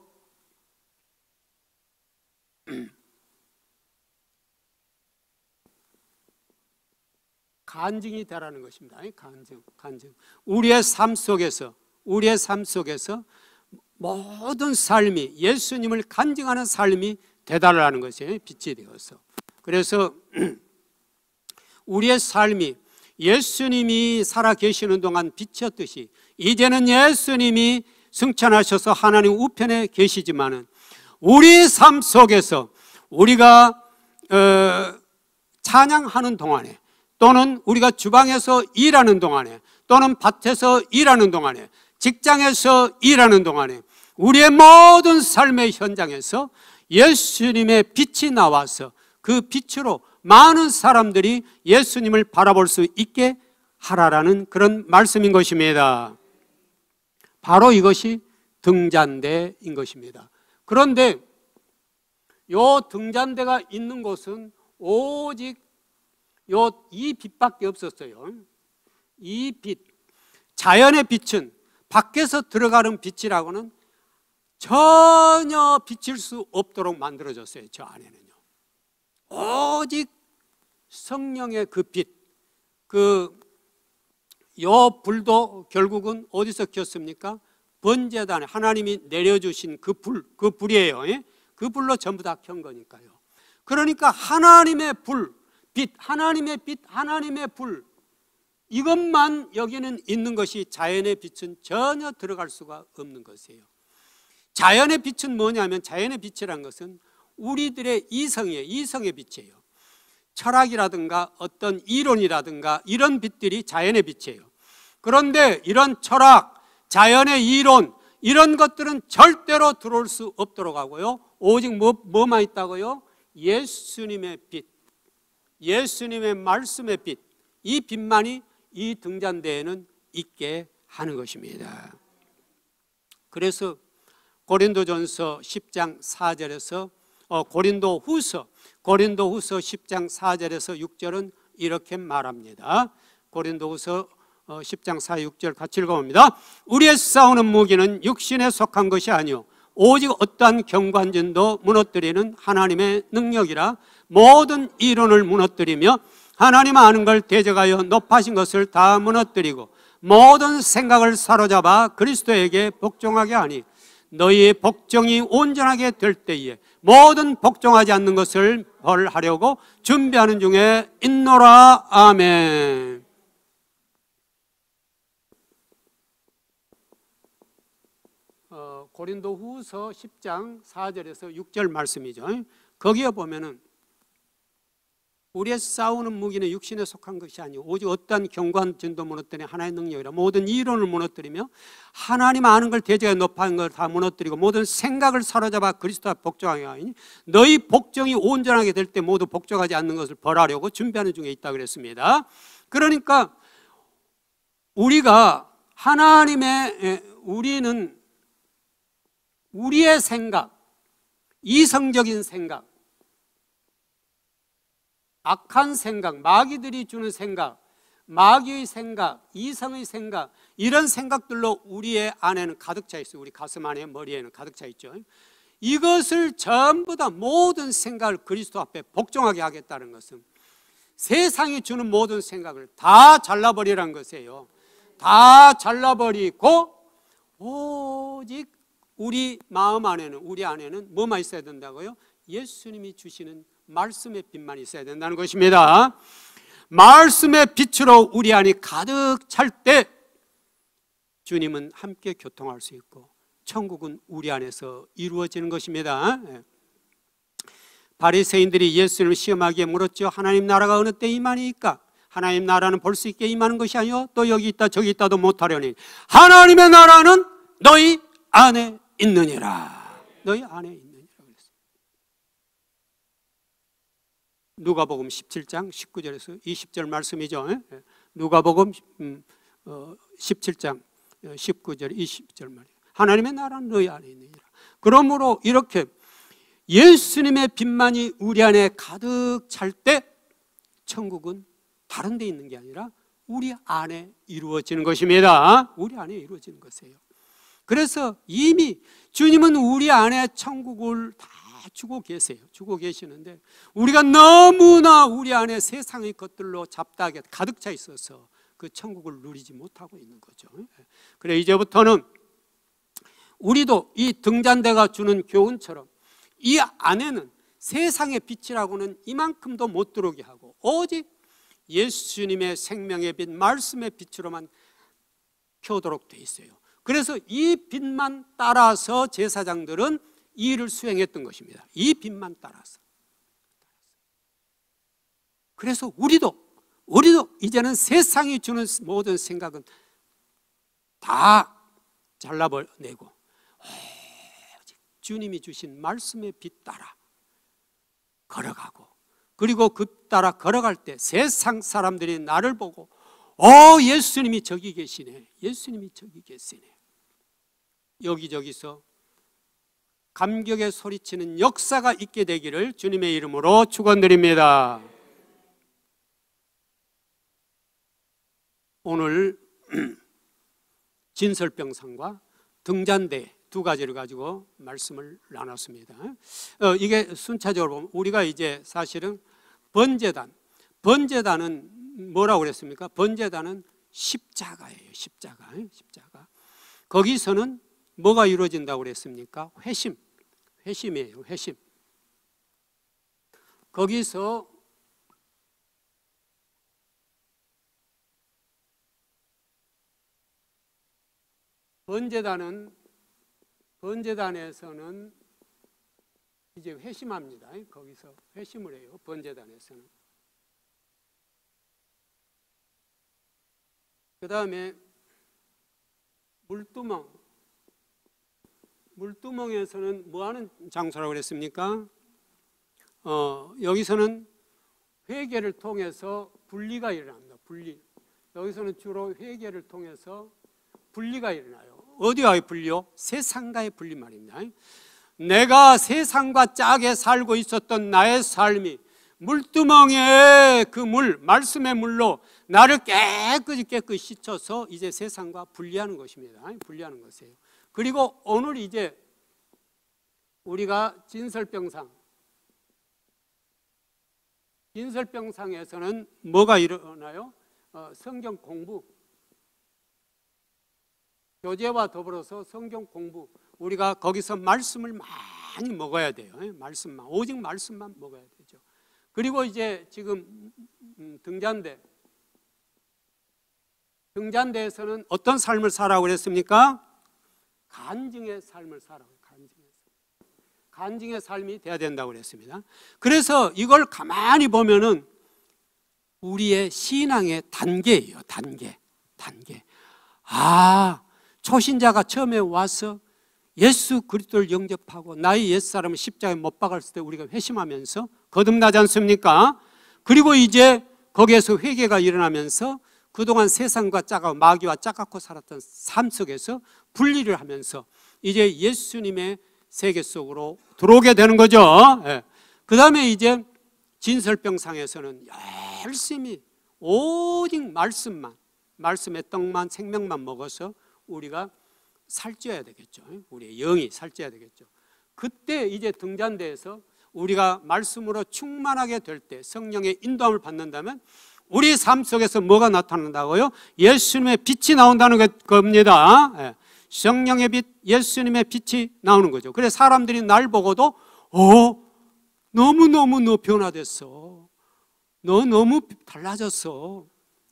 간증이 되라는 것입니다. 간증. 우리의 삶 속에서 모든 삶이 예수님을 간증하는 삶이 되달라는 것이에요. 빛이 되어서. 그래서 우리의 삶이 예수님이 살아 계시는 동안 빛이었듯이 이제는 예수님이 승천하셔서 하나님 우편에 계시지만은 우리 삶 속에서 우리가 찬양하는 동안에 또는 우리가 주방에서 일하는 동안에 또는 밭에서 일하는 동안에 직장에서 일하는 동안에 우리의 모든 삶의 현장에서 예수님의 빛이 나와서 그 빛으로 많은 사람들이 예수님을 바라볼 수 있게 하라라는 그런 말씀인 것입니다. 바로 이것이 등잔대인 것입니다. 그런데 요 등잔대가 있는 곳은 오직 이 빛밖에 없었어요. 이 빛, 자연의 빛은 밖에서 들어가는 빛이라고는 전혀 비칠 수 없도록 만들어졌어요. 저 안에는요. 오직 성령의 그 빛, 요 불도 결국은 어디서 켰습니까? 번제단에 하나님이 내려주신 그 불이에요. 그 불로 전부 다 켠 거니까요. 그러니까 하나님의 불, 빛, 하나님의 빛, 하나님의 불, 이것만 여기는 있는 것이 자연의 빛은 전혀 들어갈 수가 없는 것이에요. 자연의 빛은 뭐냐면, 자연의 빛이란 것은 우리들의 이성이에요. 이성의 빛이에요. 철학이라든가 어떤 이론이라든가 이런 빛들이 자연의 빛이에요. 그런데 이런 철학, 자연의 이론, 이런 것들은 절대로 들어올 수 없도록 하고요. 오직 뭐만 있다고요? 예수님의 빛, 예수님의 말씀의 빛, 이 빛만이 이 등잔대에는 있게 하는 것입니다. 그래서 고린도전서 10장 4절에서 고린도후서 10장 4절에서 6절은 이렇게 말합니다. 고린도후서 10장 4, 6절 같이 읽어봅니다. 우리의 싸우는 무기는 육신에 속한 것이 아니요 오직 어떠한 경관진도 무너뜨리는 하나님의 능력이라. 모든 이론을 무너뜨리며 하나님 아는 걸 대적하여 높아진 것을 다 무너뜨리고 모든 생각을 사로잡아 그리스도에게 복종하게 하니 너희의 복종이 온전하게 될 때에 모든 복종하지 않는 것을 벌하려고 준비하는 중에 있노라. 아멘. 고린도후서 10장 4절에서 6절 말씀이죠. 거기에 보면은 우리의 싸우는 무기는 육신에 속한 것이 아니오 오직 어떠한 경관진도 무너뜨리며 하나의 능력이라. 모든 이론을 무너뜨리며 하나님 아는 걸 대적해 높아진 걸 다 무너뜨리고 모든 생각을 사로잡아 그리스도와 복종하게 하니 너희 복종이 온전하게 될 때 모두 복종하지 않는 것을 벌하려고 준비하는 중에 있다 그랬습니다. 그러니까 우리가 우리는 우리의 생각, 이성적인 생각, 악한 생각, 마귀들이 주는 생각, 마귀의 생각, 이성의 생각, 이런 생각들로 우리의 안에는 가득 차 있어요. 우리 가슴 안에, 머리에는 가득 차 있죠. 이것을 전부 다 모든 생각을 그리스도 앞에 복종하게 하겠다는 것은 세상이 주는 모든 생각을 다 잘라버리라는 것이에요. 다 잘라버리고 오직 우리 마음 안에는, 우리 안에는 뭐만 있어야 된다고요? 예수님이 주시는 말씀의 빛만 있어야 된다는 것입니다. 말씀의 빛으로 우리 안이 가득 찰 때 주님은 함께 교통할 수 있고 천국은 우리 안에서 이루어지는 것입니다. 바리새인들이 예수님을 시험하기에 물었죠. 하나님 나라가 어느 때 임하니까? 하나님 나라는 볼 수 있게 임하는 것이 아니요 또 여기 있다 저기 있다도 못하려니 하나님의 나라는 너희 안에 있느니라. 너희 안에 있느니라 그랬습니다. 누가복음 17장 19절에서 20절 말씀이죠. 누가복음 17장 19절 20절 말이에요. 하나님의 나라는 너희 안에 있느니라. 그러므로 이렇게 예수님의 빛만이 우리 안에 가득 찰 때 천국은 다른 데 있는 게 아니라 우리 안에 이루어지는 것입니다. 우리 안에 이루어지는 것이에요. 그래서 이미 주님은 우리 안에 천국을 다 주고 계세요. 주고 계시는데 우리가 너무나 우리 안에 세상의 것들로 잡다하게 가득 차 있어서 그 천국을 누리지 못하고 있는 거죠. 그래 이제부터는 우리도 이 등잔대가 주는 교훈처럼 이 안에는 세상의 빛이라고는 이만큼도 못 들어오게 하고 오직 예수님의 생명의 빛, 말씀의 빛으로만 켜도록 돼 있어요. 그래서 이 빛만 따라서 제사장들은 이 일을 수행했던 것입니다. 이 빛만 따라서. 그래서 우리도 이제는 세상이 주는 모든 생각은 다 잘라내고 주님이 주신 말씀의 빛 따라 걸어가고 그리고 그 따라 걸어갈 때 세상 사람들이 나를 보고 예수님이 저기 계시네. 예수님이 저기 계시네. 여기저기서 감격에 소리치는 역사가 있게 되기를 주님의 이름으로 축원드립니다. 오늘 진설병상과 등잔대 두 가지를 가지고 말씀을 나눴습니다. 이게 순차적으로 보면 우리가 이제 사실은 번제단은 뭐라고 그랬습니까? 번제단은 십자가예요. 십자가. 거기서는 뭐가 이루어진다고 그랬습니까? 회심이에요. 회심. 거기서 번제단에서는 이제 회심합니다. 거기서 회심을 해요. 번제단에서는. 그 다음에 물두멍에서는 뭐 하는 장소라고 그랬습니까? 여기서는 회개를 통해서 분리가 일어납니다. 분리. 여기서는 주로 회개를 통해서 분리가 일어나요. 어디와의 분리요? 세상과의 분리 말입니다. 내가 세상과 짝에 살고 있었던 나의 삶이 물두멍에 그 물, 말씀의 물로 나를 깨끗이 씻어서 이제 세상과 분리하는 것입니다. 분리하는 것이에요. 그리고 오늘 이제 우리가 진설병상에서는 뭐가 일어나요? 성경 공부. 교제와 더불어서 성경 공부. 우리가 거기서 말씀을 많이 먹어야 돼요. 말씀만, 오직 말씀만 먹어야 되죠. 그리고 이제 지금 등잔대에서는 어떤 삶을 살라고 그랬습니까? 간증의 삶을 살라고. 간증의 삶이 돼야 된다고 그랬습니다. 그래서 이걸 가만히 보면은 우리의 신앙의 단계예요. 단계. 초신자가 처음에 와서 예수 그리스도를 영접하고 나의 옛사람을 십자가에 못 박았을 때 우리가 회심하면서 거듭나지 않습니까? 그리고 이제 거기에서 회개가 일어나면서 그동안 세상과 짝하고 마귀와 짝갖고 살았던 삶 속에서 분리를 하면서 이제 예수님의 세계 속으로 들어오게 되는 거죠. 그 다음에 이제 진설병상에서는 열심히 오직 말씀의 떡만 생명만 먹어서 우리가 살쪄야 되겠죠. 우리의 영이 살쪄야 되겠죠. 그때 이제 등잔대에서 우리가 말씀으로 충만하게 될 때 성령의 인도함을 받는다면 우리 삶 속에서 뭐가 나타난다고요? 예수님의 빛이 나온다는 겁니다. 성령의 빛, 예수님의 빛이 나오는 거죠. 그래서 사람들이 날 보고도 너무너무 너 변화됐어. 너 너무 달라졌어.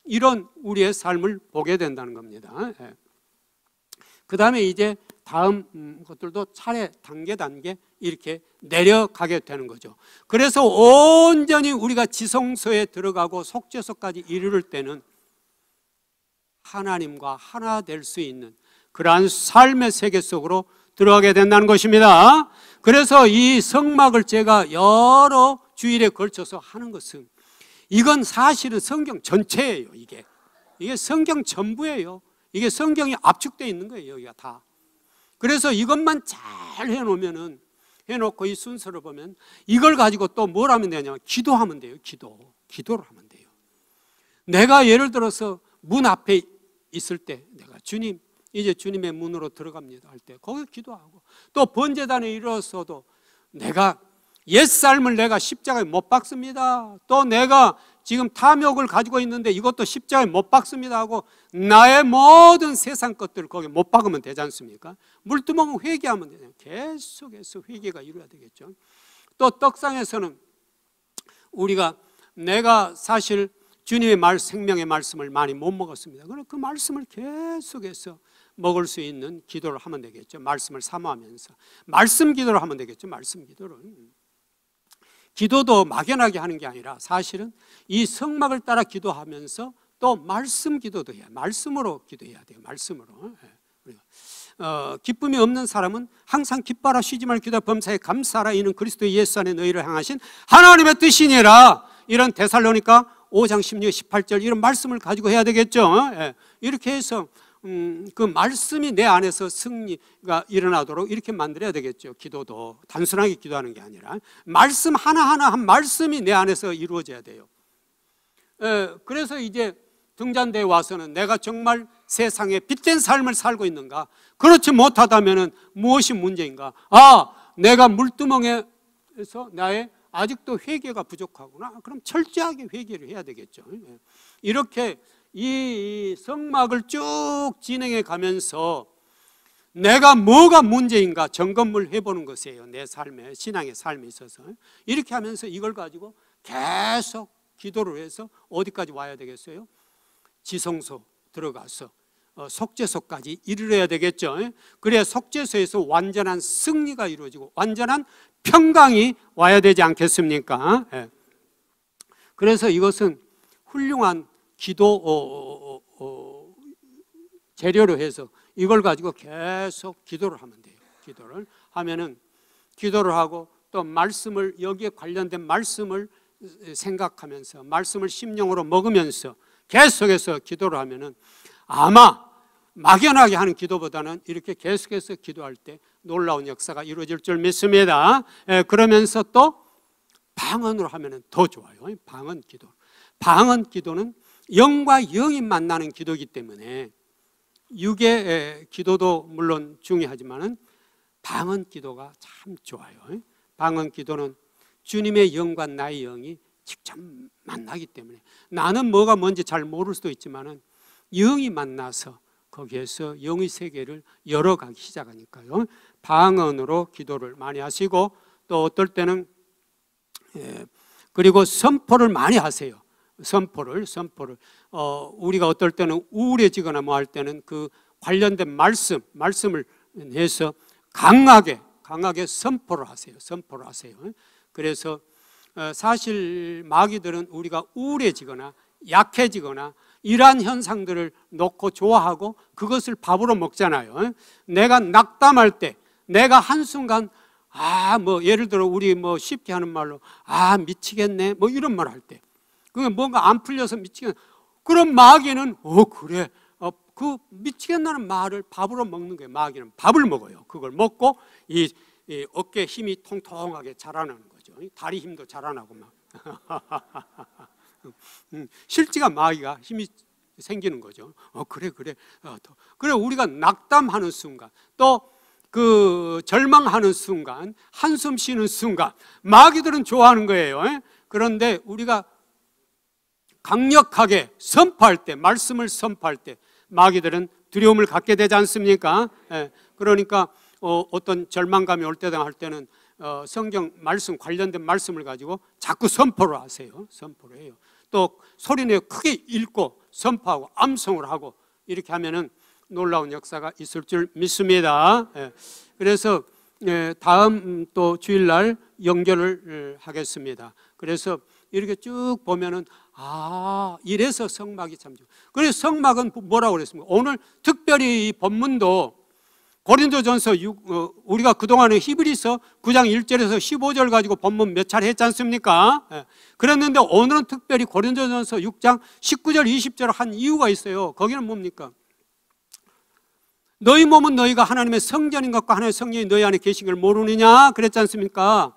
이런 우리의 삶을 보게 된다는 겁니다. 그 다음에 이제 다음 것들도 차례 단계 이렇게 내려가게 되는 거죠. 그래서 온전히 우리가 지성소에 들어가고 속죄소까지 이르를 때는 하나님과 하나 될 수 있는 그러한 삶의 세계 속으로 들어가게 된다는 것입니다. 그래서 이 성막을 제가 여러 주일에 걸쳐서 하는 것은 이건 사실은 성경 전체예요. 이게 성경 전부예요. 이게 성경이 압축되어 있는 거예요. 여기가 다. 그래서 이것만 잘 해놓고 이 순서를 보면 이걸 가지고 또 뭘 하면 되냐면 기도하면 돼요. 기도를 하면 돼요. 내가 예를 들어서 문 앞에 있을 때 내가 주님 이제 주님의 문으로 들어갑니다 할 때 거기 기도하고, 또 번제단에 이르러서도 내가 옛삶을 내가 십자가에 못 박습니다, 또 내가 지금 탐욕을 가지고 있는데 이것도 십자가에 못 박습니다 하고 나의 모든 세상 것들을 거기에 못 박으면 되지 않습니까? 물두멍은 회개하면 되잖아요. 계속해서 회개가 이루어야 되겠죠. 또 떡상에서는 우리가 내가 사실 주님의 생명의 말씀을 많이 못 먹었습니다. 그럼 그 말씀을 계속해서 먹을 수 있는 기도를 하면 되겠죠. 말씀을 사모하면서 말씀 기도를 하면 되겠죠. 말씀 기도를. 기도도 막연하게 하는 게 아니라 사실은 이 성막을 따라 기도하면서 또 말씀 기도도 해야, 말씀으로 기도해야 돼요. 말씀으로. 기쁨이 없는 사람은 항상 기뻐하라 쉬지 말고 기도하라 범사에 감사하라 이는 그리스도 예수 안에 너희를 향하신 하나님의 뜻이니라. 이런 데살로니가 5장 16, 18절 이런 말씀을 가지고 해야 되겠죠. 예. 이렇게 해서 그 말씀이 내 안에서 승리가 일어나도록 이렇게 만들어야 되겠죠. 기도도 단순하게 기도하는 게 아니라 말씀 하나하나 한 말씀이 내 안에서 이루어져야 돼요. 그래서 이제 등잔대에 와서는 내가 정말 세상에 빛된 삶을 살고 있는가? 그렇지 못하다면 무엇이 문제인가? 내가 물두멍에서 나의 아직도 회개가 부족하구나. 그럼 철저하게 회개를 해야 되겠죠. 이렇게 이 성막을 쭉 진행해 가면서 내가 뭐가 문제인가 점검을 해보는 것이에요. 내 삶에, 신앙의 삶에 있어서. 이렇게 하면서 이걸 가지고 계속 기도를 해서 어디까지 와야 되겠어요? 지성소 들어가서 속죄소까지 이르러야 되겠죠. 그래야 속죄소에서 완전한 승리가 이루어지고 완전한 평강이 와야 되지 않겠습니까? 그래서 이것은 훌륭한 기도 재료로 해서 이걸 가지고 계속 기도를 하면 돼요. 기도를 하면은 기도를 하고 또 말씀을 여기에 관련된 말씀을 생각하면서 말씀을 심령으로 먹으면서 계속해서 기도를 하면은 아마 막연하게 하는 기도보다는 이렇게 계속해서 기도할 때 놀라운 역사가 이루어질 줄 믿습니다. 그러면서 또 방언으로 하면은 더 좋아요. 방언 기도. 방언 기도는 영과 영이 만나는 기도이기 때문에 육의 기도도 물론 중요하지만은 방언 기도가 참 좋아요. 방언 기도는 주님의 영과 나의 영이 직접 만나기 때문에 나는 뭐가 뭔지 잘 모를 수도 있지만은 영이 만나서 거기에서 영의 세계를 열어가기 시작하니까요. 방언으로 기도를 많이 하시고 또 어떨 때는 그리고 선포를 많이 하세요. 선포를 우리가 어떨 때는 우울해지거나 뭐 할 때는 그 관련된 말씀을 해서 강하게 선포를 하세요. 그래서 사실 마귀들은 우리가 우울해지거나 약해지거나 이러한 현상들을 놓고 좋아하고 그것을 밥으로 먹잖아요. 내가 낙담할 때, 내가 한순간 뭐 예를 들어 우리 뭐 쉽게 하는 말로 미치겠네 뭐 이런 말 할 때, 그게 뭔가 안 풀려서 미치겠네. 그럼 마귀는 그래 그 미치겠다는 말을 밥으로 먹는 거예요. 마귀는 밥을 먹어요. 그걸 먹고 이 어깨 힘이 통통하게 자라나는 거죠. 다리 힘도 자라나고 막. 실제가 마귀가 힘이 생기는 거죠. 그래. 그래 우리가 낙담하는 순간, 또 그 절망하는 순간, 한숨 쉬는 순간, 마귀들은 좋아하는 거예요. 그런데 우리가 강력하게 선포할 때, 말씀을 선포할 때, 마귀들은 두려움을 갖게 되지 않습니까? 그러니까 어떤 절망감이 올 때나 할 때는 성경 말씀 관련된 말씀을 가지고 자꾸 선포를 하세요. 선포를 해요. 또 소리내어 크게 읽고 선포하고 암송을 하고 이렇게 하면은 놀라운 역사가 있을 줄 믿습니다. 그래서 다음 또 주일날 연결을 하겠습니다. 그래서 이렇게 쭉 보면은 이래서 성막이 참 좋아요. 그래서 성막은 뭐라고 그랬습니까? 오늘 특별히 이 본문도 고린도전서 우리가 그동안에 히브리서 9장 1절에서 15절 가지고 본문 몇 차례 했지 않습니까? 그랬는데 오늘은 특별히 고린도전서 6장 19절 20절 한 이유가 있어요. 거기는 뭡니까? 너희 몸은 너희가 하나님의 성전인 것과 하나님의 성령이 너희 안에 계신 걸 모르느냐 그랬지 않습니까?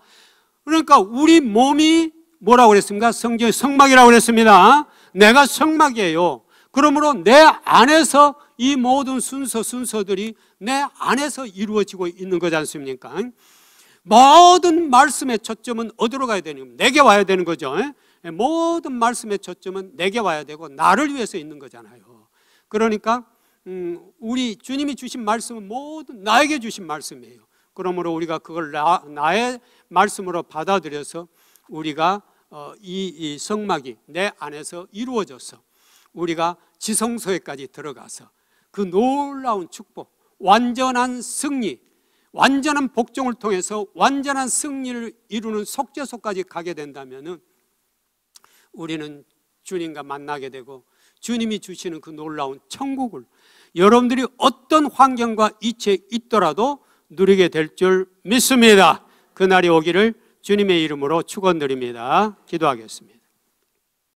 그러니까 우리 몸이 뭐라고 그랬습니까? 성전의 성막이라고 그랬습니다. 내가 성막이에요. 그러므로 내 안에서 이 모든 순서들이 내 안에서 이루어지고 있는 거지 않습니까? 모든 말씀의 초점은 어디로 가야 되는 겁니까? 내게 와야 되는 거죠. 모든 말씀의 초점은 내게 와야 되고 나를 위해서 있는 거잖아요. 그러니까 우리 주님이 주신 말씀은 모두 나에게 주신 말씀이에요. 그러므로 우리가 그걸 나의 말씀으로 받아들여서 우리가 이 성막이 내 안에서 이루어져서 우리가 지성소에까지 들어가서 그 놀라운 축복, 완전한 승리, 완전한 복종을 통해서 완전한 승리를 이루는 속죄소까지 가게 된다면 우리는 주님과 만나게 되고 주님이 주시는 그 놀라운 천국을 여러분들이 어떤 환경과 이치에 있더라도 누리게 될 줄 믿습니다. 그날이 오기를 주님의 이름으로 축원드립니다. 기도하겠습니다.